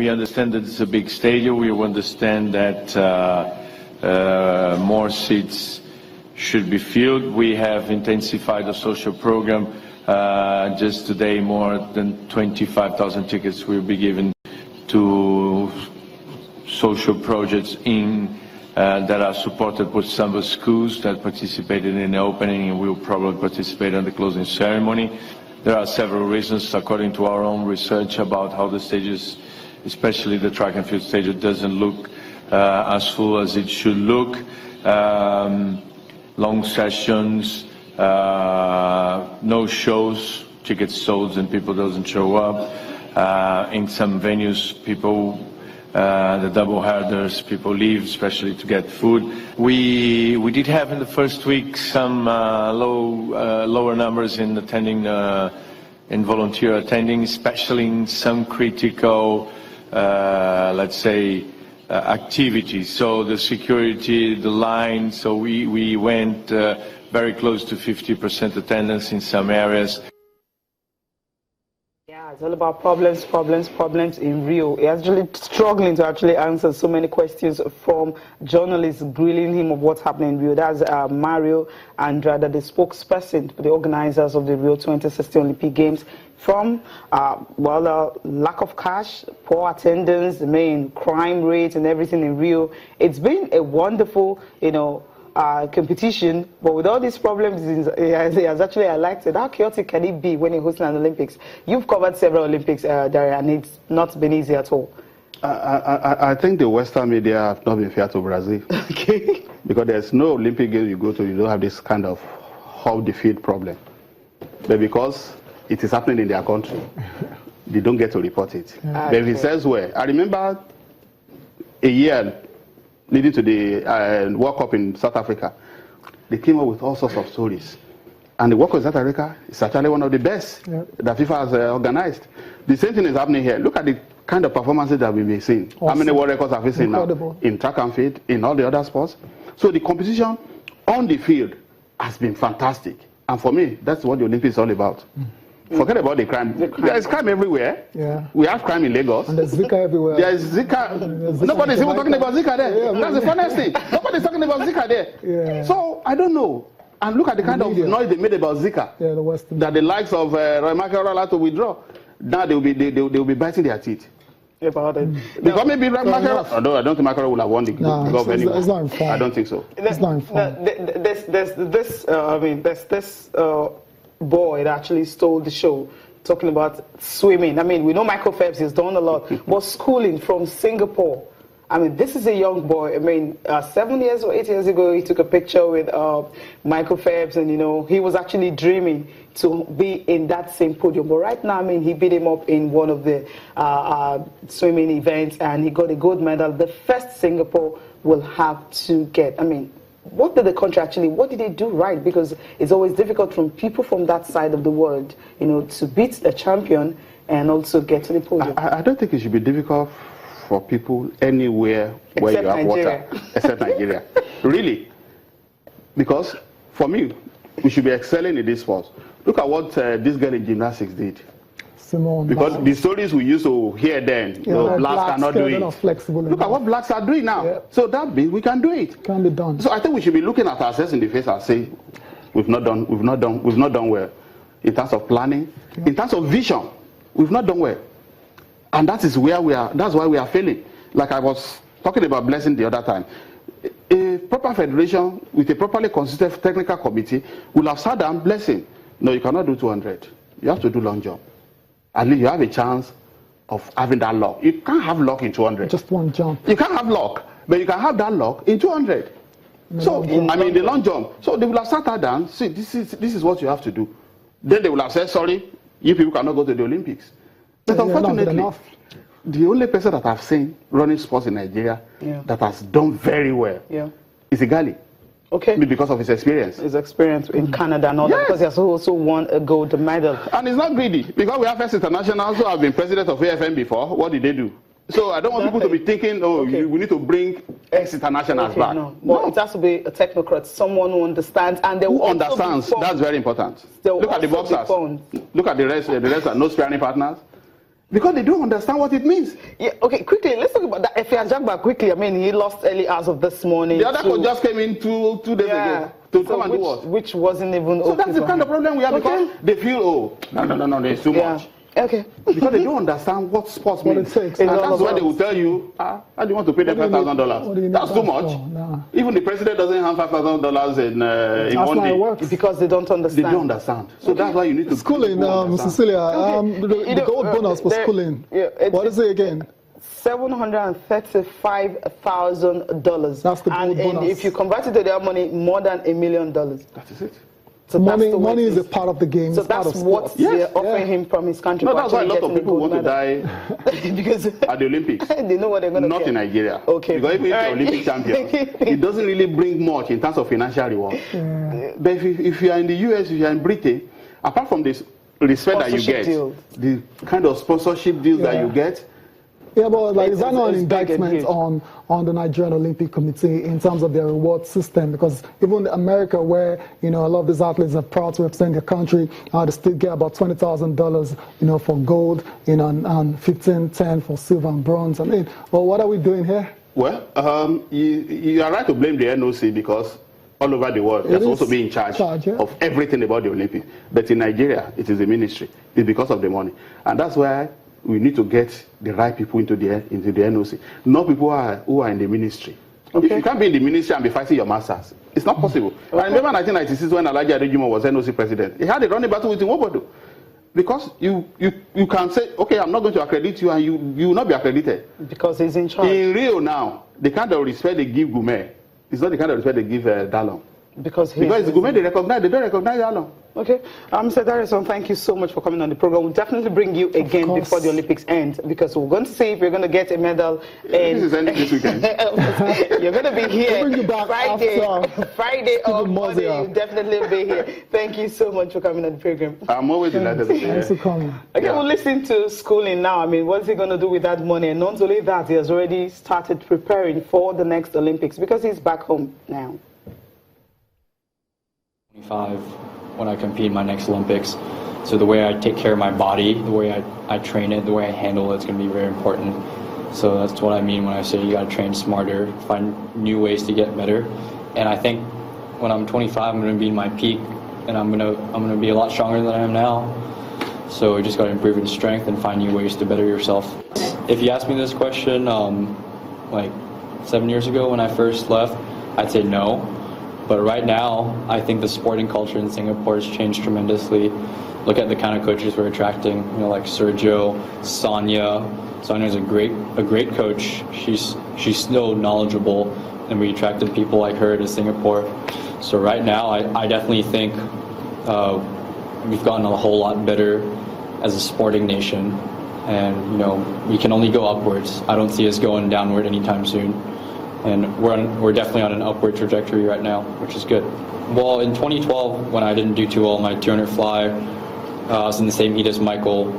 we understand that it's a big stadium. We understand that more seats should be filled. We have intensified the social program. Just today, more than 25,000 tickets will be given to social projects that are supported with samba schools that participated in the opening and will probably participate in the closing ceremony. There are several reasons, according to our own research, about how the stages, especially the track and field stage, doesn't look as full as it should look. Long sessions, no shows, tickets sold and people doesn't show up. In some venues, the double headers, people leave, especially to get food. We did have in the first week some lower numbers in attending, in volunteer attending, especially in some critical, let's say, activities. So the security, the line, so we went very close to 50% attendance in some areas. Yeah, it's all about problems in Rio. He's actually struggling to actually answer so many questions from journalists grilling him of what's happening in Rio. That's Mario Andrada, the spokesperson for the organizers of the Rio 2016 Olympic Games. From, lack of cash, poor attendance, the main crime rate and everything in Rio. It's been a wonderful, competition, but with all these problems, he has actually highlighted how chaotic can it be when you're hosting an Olympics. You've covered several Olympics, Daria, and it's not been easy at all. I think the Western media have not been fair to Brazil. Okay. Because there's no Olympic Games you go to, you don't have this kind of how-the-field problem. But because it is happening in their country, they don't get to report it. Yeah. But if it says where, I remember a year leading to the World Cup in South Africa, they came up with all sorts of stories. And the World Cup in South Africa is actually one of the best that FIFA has organized. The same thing is happening here. Look at the kind of performances that we've been seeing. Awesome. How many world records have we seen now? In track and field, in all the other sports. So the competition on the field has been fantastic. And for me, that's what the Olympics is all about. Forget about the crime. There is crime everywhere. Yeah. We have crime in Lagos. And there's Zika everywhere. There is Zika. Nobody's even talking about Zika there. Yeah, that's the funniest thing. Nobody's talking about Zika there. Yeah. So, I don't know. And look at the kind of noise they made about Zika. Yeah, the Western. That the likes of Roy Michael allowed to withdraw. Now they will be biting their teeth. About it. Because maybe Macron, although I don't think Macron will have won the golf anyway. It's not fun. I don't think so. It's not fun. There's this boy that actually stole the show, talking about swimming. I mean, we know Michael Phelps has done a lot, but schooling from Singapore. I mean, this is a young boy. I mean, 7 years or 8 years ago, he took a picture with Michael Phelps, and he was actually dreaming to be in that same podium. But right now, I mean, he beat him up in one of the swimming events, and he got a gold medal. The first Singapore will have to get. I mean, what did the country actually, what did they do right? Because it's always difficult from people from that side of the world, to beat a champion and also get to the podium. I don't think it should be difficult for people anywhere where you have water, except Nigeria. Really. Because for me, we should be excelling in this sport. Look at what this girl in gymnastics did. Simone because Biles. the stories we used to hear then, blacks cannot do it. Look at what blacks are doing now. Yeah. So that means we can do it. Can be done. So I think we should be looking at ourselves in the face and say, we've not done well. In terms of planning, in terms of vision, we've not done well. And that is where we are, that's why we are failing. Like I was talking about Blessing the other time. A proper federation with a properly constituted technical committee will have sat down Blessing. No, you cannot do 200. You have to do long jump. At least you have a chance of having that luck. You can't have luck in 200. Just one jump. You can't have luck, but you can have that luck in 200. So, I mean, the long jump. So they will have sat down, see, this is what you have to do. Then they will have said, sorry, you people cannot go to the Olympics. But unfortunately, the only person that I've seen running sports in Nigeria that has done very well is Igali. Okay. Because of his experience. His experience in Canada and all that, because he has also won a gold medal. And he's not greedy, because we have first internationals who have been president of AFM before. What did they do? So I don't want people to be thinking, oh, we need to bring ex-internationals back. No, it has to be a technocrat, someone who understands, and they will understands. That's very important. Look at the boxers. Look at the rest are no sparring partners. Because they don't understand what it means. Yeah, okay, quickly, let's talk about that. Efe Ajagba quickly. I mean, he lost early hours of this morning. The other coach just came in two days ago to come and do what? Which wasn't even So okay. that's the kind of problem we have because they feel, no, there's too much. Okay. Because they don't understand what sports What means. it takes. And It's all that's why about- they will tell you, how do you want to pay them What do you need $5,000? That's too that much. for? No. Even the president doesn't have $5,000 in That's one not day. it works. Because they don't They understand. don't understand. So that's why you need to Schooling, people understand. Cecilia, Okay. the You know, gold bonus for there- schooling. yeah, What is it again? $735,000. That's the and, gold and bonus. if you convert it to their money, more than $1 million. That is it. So that's Money, the way money it is a part of the game. So it's part that's of what sports. Yes. they're offering him from his country. No, for that's why a actually lot of getting people gold want to medal. die Because at the Olympics. they know what they're going to Not get. in Nigeria. Okay. Because even if All you're right. Olympic champion, it doesn't really bring much in terms of financial reward. But if you are in the US, if you are in Britain, apart from this respect that you Sponsorship get, deals. the kind of sponsorship deals that Yeah. you get, Yeah, but like, is that not an It's big and indictment huge. on the Nigerian Olympic Committee in terms of their reward system? Because even America, where a lot of these athletes are proud to represent their country, they still get about $20,000, for gold, and 10 for silver and bronze. I mean, well, what are we doing here? well, you are right to blame the NOC because all over the world, they're It supposed to is be in charge yeah. of everything about the Olympics. But in Nigeria, it is the ministry. It's because of the money. And that's why we need to get the right people into the NOC, not people who are in the ministry. Okay. If you can't be in the ministry and be fighting your masters, it's not possible. I remember 1996 when Alhaji Adejumo was NOC president. He had a running battle with Nwobodo. Because you can say, okay, I'm not going to accredit you, and you will not be accredited. Because he's in charge. In Rio now, the kind of respect they give Gume is not the kind of respect they give Dallon. Because Because it's Gume they don't recognize Dallon. Okay. Mr. Darrison, thank you so much for coming on the program. We'll definitely bring you again course. before the Olympics end because we're going to see if you're going to get a medal. This is ending this weekend. You're going to be here We'll bring you back Friday after. Friday or Stephen Monday. Mosier. You'll definitely be here. Thank you so much for coming on the program. I'm always delighted to be Thanks for here. coming. Okay, Yeah. we'll listen to schooling now. I mean, what's he going to do with that money? And not only that, he has already started preparing for the next Olympics because he's back home now. 25 when I compete in my next Olympics. So the way I take care of my body, the way I train it, the way I handle it's going to be very important. So that's what I mean when I say you got to train smarter, find new ways to get better. And I think when I'm 25, I'm going to be in my peak, and I'm going to be a lot stronger than I am now. So you just got to improve in strength and find new ways to better yourself. If you asked me this question like 7 years ago when I first left, I'd say no. But right now, I think the sporting culture in Singapore has changed tremendously. Look at the kind of coaches we're attracting, like Sergio, Sonia. Sonia's a great coach. She's still knowledgeable, and we attracted people like her to Singapore. So right now, I definitely think we've gotten a whole lot better as a sporting nation, and we can only go upwards. I don't see us going downward anytime soon. And we're definitely on an upward trajectory right now, which is good. Well, in 2012, when I didn't do too well in my 200 fly, I was in the same heat as Michael,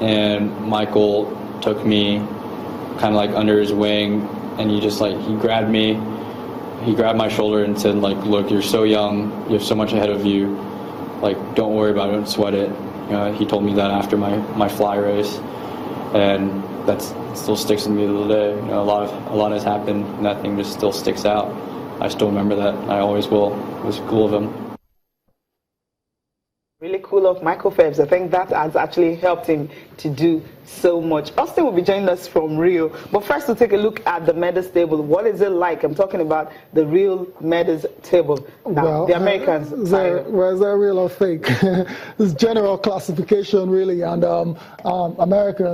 and Michael took me kind of like under his wing, and he grabbed me, he grabbed my shoulder and said, like, look, you're so young, you have so much ahead of you, like, don't worry about it, don't sweat it. He told me that after my fly race, and that still sticks with me to the day. A lot has happened, and that thing just still sticks out. I still remember that. I always will. It was cool of him. Really cool of Michael Phelps. I think that has actually helped him to do so much. Austin will be joining us from Rio. But first, we'll take a look at the medals table. What is it like? I'm talking about the real medals table. Now, Well, the Americans. Is there real or fake? It's general classification, really. And America,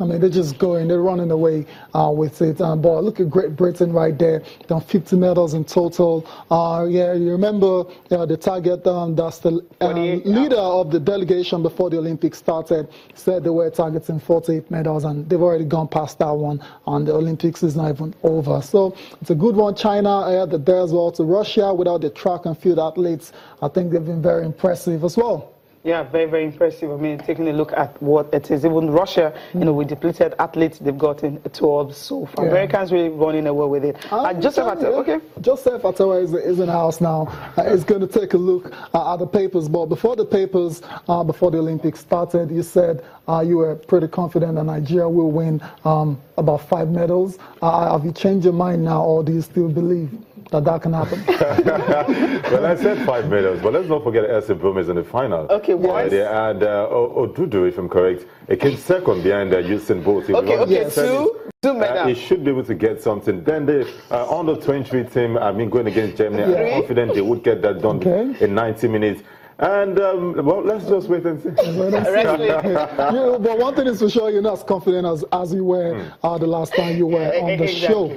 I mean, they're just going, they're running away with it. But look at Great Britain right there. Done 50 medals in total. Yeah, you remember the target, that's the 48. leader of the delegation before the Olympics started said they were targeting 48 medals, and they've already gone past that one, and the Olympics is not even over. So it's a good one. China added there as well to Russia without the track and field athletes. I think they've been very impressive as well. Yeah, very, very impressive. I mean, taking a look at what it is. Even Russia, with depleted athletes they've gotten towards so far. Yeah. Americans really running away with it. Joseph Atewa, okay. Joseph Atewa is in the house now. He's going to take a look at the papers. But before the papers, before the Olympics started, you said you were pretty confident that Nigeria will win about 5 medals. Have you changed your mind now, or do you still believe that can happen? Well, I said 5 medals, but let's not forget Elsie Broom is in the final. Okay, boys. And Odudu, if I'm correct, it came second behind Usain Bolt. Okay, two medals. He should be able to get something. Then the under-23 team, going against Germany, I'm confident they would get that done in 90 minutes. And, well, let's just wait and see. But one thing is for sure, you're not as confident as you were the last time you were on the show.